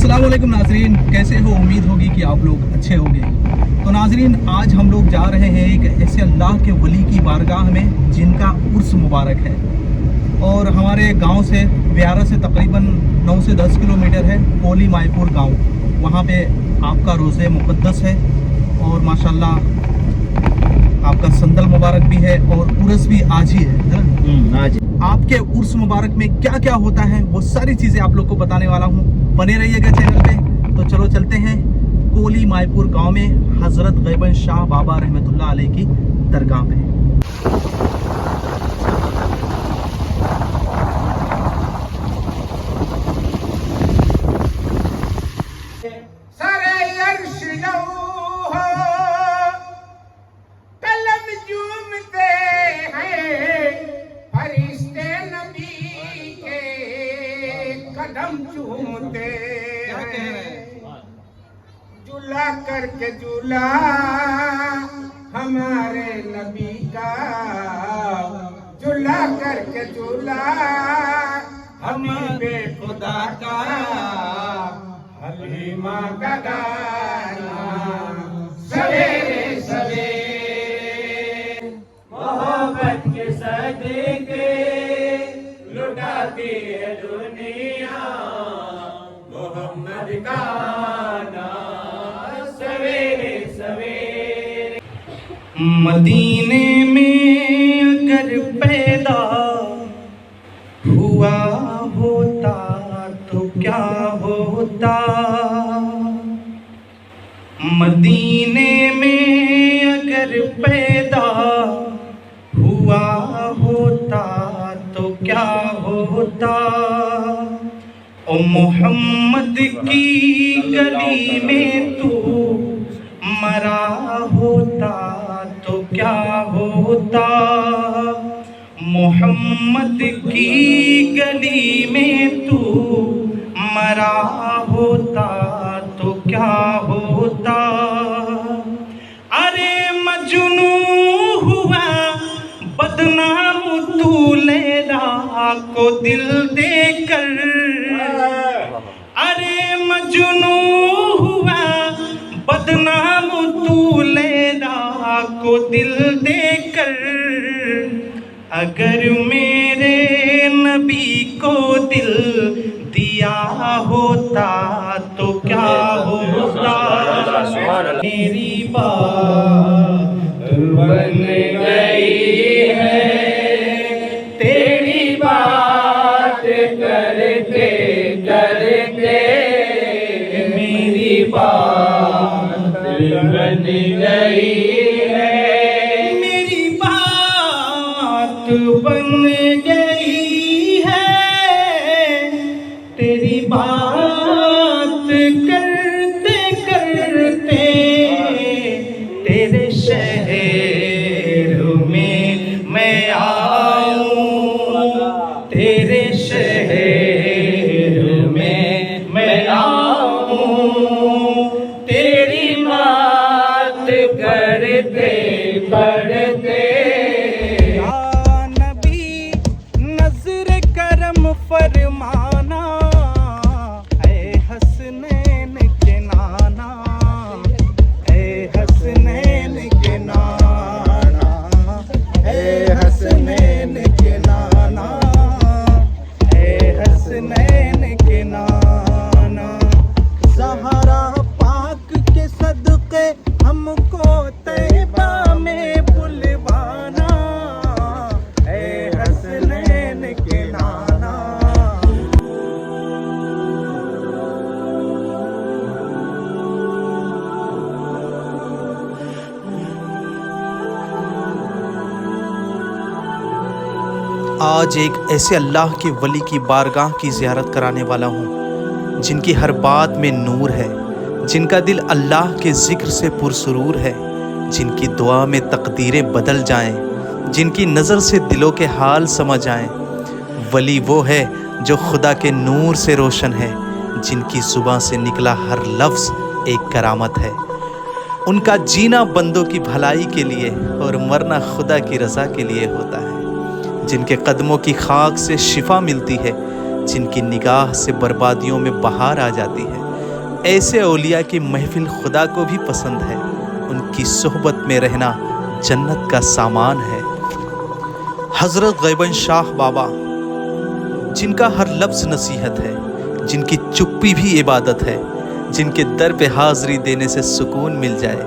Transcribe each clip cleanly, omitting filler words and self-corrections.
अस्सलाम वालेकुम नाजरीन, कैसे हो? उम्मीद होगी कि आप लोग अच्छे होंगे। तो नाजरीन, आज हम लोग जा रहे हैं एक ऐसे अल्लाह के वली की बारगाह में जिनका उर्स मुबारक है। और हमारे गांव से व्यारा से तकरीबन 9 से 10 किलोमीटर है कोली मायपुर गांव। वहां पे आपका रोज़े मुक़द्दस है और माशाल्लाह आपका संदल मुबारक भी है और उर्स भी आज ही है ना? आज आपके उर्स मुबारक में क्या क्या होता है वो सारी चीज़ें आप लोग को बताने वाला हूँ। बने रहिएगा चैनल पे। तो चलो चलते हैं कोली मायपुर गांव में हज़रत गैबन शाह बाबा रहमतुल्लाह अलैह की दरगाह पे। झूला करके झूला हमारे नबी का, झूला करके झूला हमारे खुदा का, हलीमा का गाना सवेरे सवेरे मोहब्बत के सदके लुटाती है दुनिया मोहम्मद का मदीने में अगर पैदा हुआ होता तो क्या होता, मदीने में अगर पैदा हुआ होता तो क्या होता, ओ मोहम्मद की गली में तू मरा होता तो क्या होता, मोहम्मद की गली में तू मरा होता तो क्या होता। अरे मजनू हुआ बदनाम तू लैला को दिल देकर, अरे मजनू हुआ बदनाम तू लैला को दिल देकर, अगर मेरे नबी को दिल दिया होता तो क्या होता, मेरी बात बन गई है, तेरी बात करते करते मेरी बात बन गई है, मेरी बात बन गई है, तेरी बात करते करते तेरे शहर में मैं आऊं, तेरे शहर में मैं आऊं, तेरी बात करते करते। या नबी नजर करम फरमाना, ऐ हसनैन के नाना, ऐ हसनैन के नाना, ऐ हसनैन के नाना, ऐ हसनैन के नाना। ज़हरा पाक के सदके हमको तैबा में बुलवाना, ऐ हसनैन के नाना। आज एक ऐसे अल्लाह के वली की बारगाह की ज़ियारत कराने वाला हूँ जिनकी हर बात में नूर है, जिनका दिल अल्लाह के ज़िक्र से पुरसुरूर है, जिनकी दुआ में तकदीरें बदल जाएं, जिनकी नज़र से दिलों के हाल समझ आएं। वली वो है जो खुदा के नूर से रोशन है, जिनकी ज़ुबान से निकला हर लफ्ज़ एक करामत है। उनका जीना बंदों की भलाई के लिए और मरना खुदा की रज़ा के लिए होता है। जिनके कदमों की खाक से शिफा मिलती है, जिनकी निगाह से बर्बादियों में बहार आ जाती है, ऐसे औलिया की महफिल खुदा को भी पसंद है। उनकी सोहबत में रहना जन्नत का सामान है। हज़रत गैबन शाह बाबा, जिनका हर लफ्ज़ नसीहत है, जिनकी चुप्पी भी इबादत है, जिनके दर पे हाज़री देने से सुकून मिल जाए,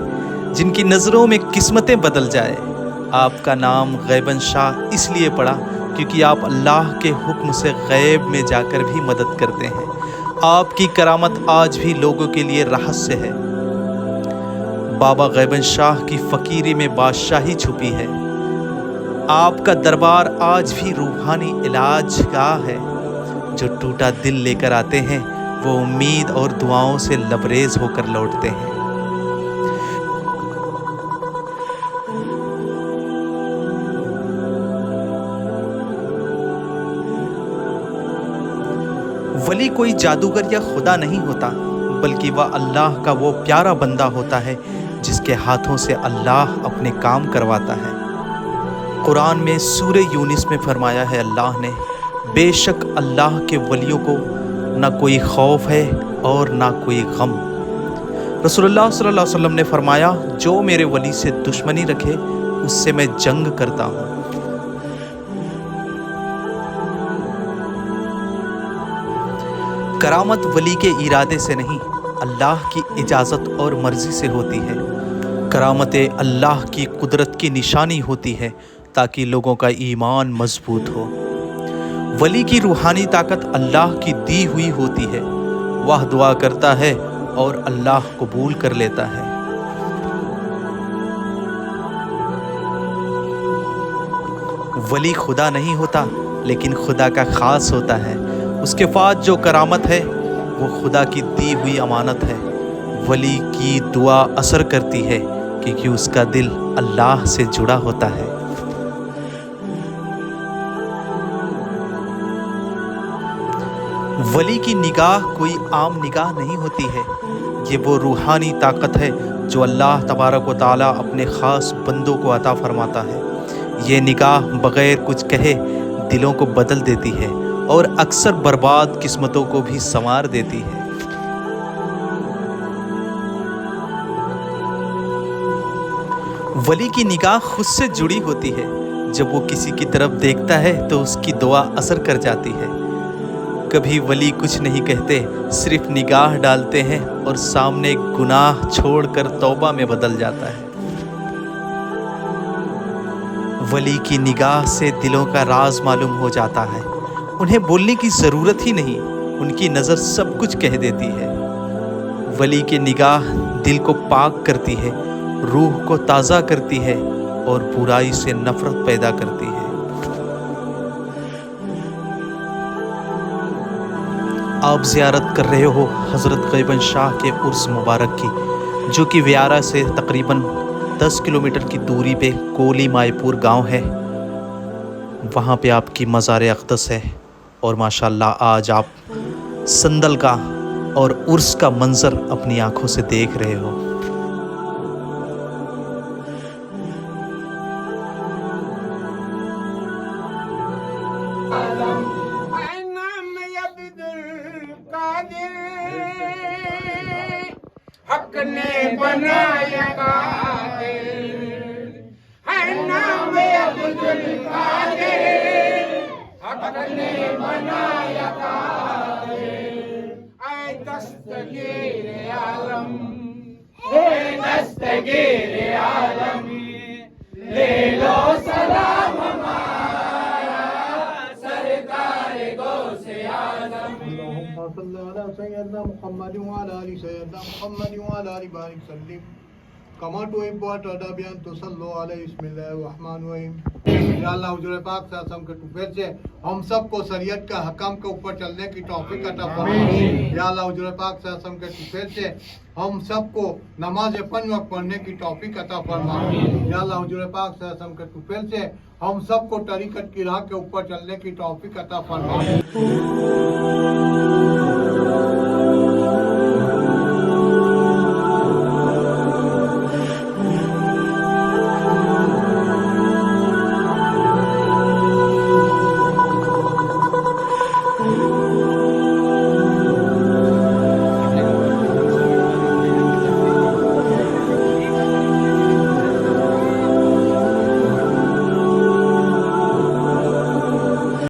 जिनकी नज़रों में किस्मतें बदल जाए। आपका नाम गैबन शाह इसलिए पड़ा क्योंकि आप अल्लाह के हुक्म से गैब में जाकर भी मदद करते हैं। आपकी करामत आज भी लोगों के लिए रहस्य है। बाबा गैबन शाह की फ़कीरी में बादशाही छुपी है। आपका दरबार आज भी रूहानी इलाजगाह है। जो टूटा दिल लेकर आते हैं वो उम्मीद और दुआओं से लबरेज होकर लौटते हैं। वली कोई जादूगर या खुदा नहीं होता, बल्कि वह अल्लाह का वो प्यारा बंदा होता है जिसके हाथों से अल्लाह अपने काम करवाता है। कुरान में सूरे यूनिस में फरमाया है अल्लाह ने, बेशक अल्लाह के वलियों को ना कोई खौफ है और ना कोई गम। रसूलुल्लाह सल्लल्लाहु अलैहि वसल्लम ने फरमाया, जो मेरे वली से दुश्मनी रखे उससे मैं जंग करता हूँ। करामत वली के इरादे से नहीं, अल्लाह की इजाज़त और मर्ज़ी से होती है। करामतें अल्लाह की कुदरत की निशानी होती है ताकि लोगों का ईमान मजबूत हो। वली की रूहानी ताकत अल्लाह की दी हुई होती है। वह दुआ करता है और अल्लाह कबूल कर लेता है। वली खुदा नहीं होता, लेकिन खुदा का ख़ास होता है। उसके पास जो करामत है वो खुदा की दी हुई अमानत है। वली की दुआ असर करती है क्योंकि उसका दिल अल्लाह से जुड़ा होता है। वली की निगाह कोई आम निगाह नहीं होती है। ये वो रूहानी ताकत है जो अल्लाह तबारक व तआला अपने ख़ास बंदों को अता फरमाता है। ये निगाह बग़ैर कुछ कहे दिलों को बदल देती है और अक्सर बर्बाद किस्मतों को भी संवार देती है। वली की निगाह खुद से जुड़ी होती है। जब वो किसी की तरफ देखता है तो उसकी दुआ असर कर जाती है। कभी वली कुछ नहीं कहते, सिर्फ निगाह डालते हैं और सामने गुनाह छोड़कर तौबा में बदल जाता है। वली की निगाह से दिलों का राज मालूम हो जाता है। उन्हें बोलने की ज़रूरत ही नहीं, उनकी नज़र सब कुछ कह देती है। वली की निगाह दिल को पाक करती है, रूह को ताज़ा करती है और बुराई से नफ़रत पैदा करती है। आप ज़ियारत कर रहे हो हज़रत गैबन शाह के उर्स मुबारक की, जो कि व्यारा से तकरीबन 10 किलोमीटर की दूरी पे कोली मायपुर गांव है। वहाँ पे आपकी मज़ार अक़दस है और माशाल्लाह आज आप संदलगाह और उर्स का मंज़र अपनी आँखों से देख रहे हो। हक ने बनाया कादिर, है नाम अब्दुल कादिर। हक ने बनाया कादिर, ऐ दस्तगीर आलम, हे दस्तगीर आलम, ले लो सलाम हमारा सरकार गौसे आलम। सैयदना मुहम्मद व अला आलि सैयदना मुहम्मद व अला आलि बारिक सल्लिम कमा तुहिब्बु व तुहब्बु अन तुसल्लु अलैहि बिस्मिल्लाहिर रहमानिर रहीम। या अल्लाह हुजूर पाक सल्लल्लाहु अलैहि वसल्लम के टुफैल से हम सबको शरीयत का हकाम के ऊपर चलने की तौफीक अता फरमा। या अल्लाह हुजूर पाक सल्लल्लाहु अलैहि वसल्लम के टुफैल से हम सबको नमाज 5 वक्त पढ़ने की तौफीक अता फरमा। या अल्लाह हुजूर पाक सल्लल्लाहु अलैहि वसल्लम के टुफैल से हम सबको तरीक़त की राह के ऊपर चलने की तौफीक अता फरमा।